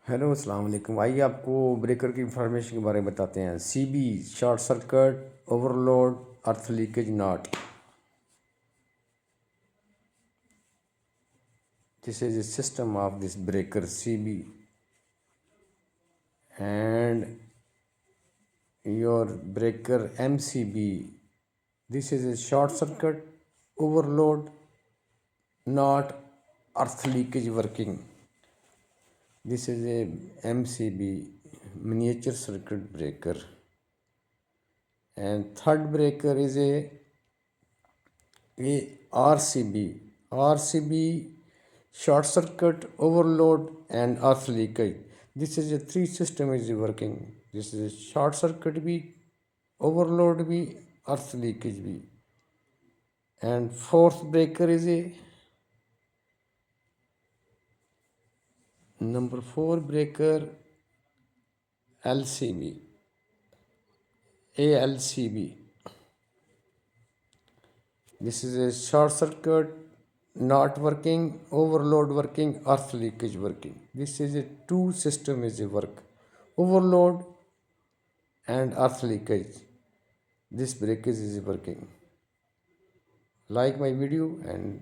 Hello अस्सलाम वालेकुम। आइए आपको ब्रेकर की इंफॉर्मेशन के बारे में बताते हैं। CB short circuit, overload, earth leakage not. This is a system of this breaker CB and your breaker MCB. This is a short circuit, overload, not earth leakage working. This is a MCB, miniature circuit breaker. And third breaker is a RCB. RCB, short circuit, overload and earth leakage. This is a three system is working. This is a short circuit B, overload B, earth leakage B. And fourth breaker is a number 4 breaker LCB, ELCB. This is a short circuit, not working, overload working, earth leakage working. This is a two system is a work. Overload and earth leakage. This breakage is working. Like my video and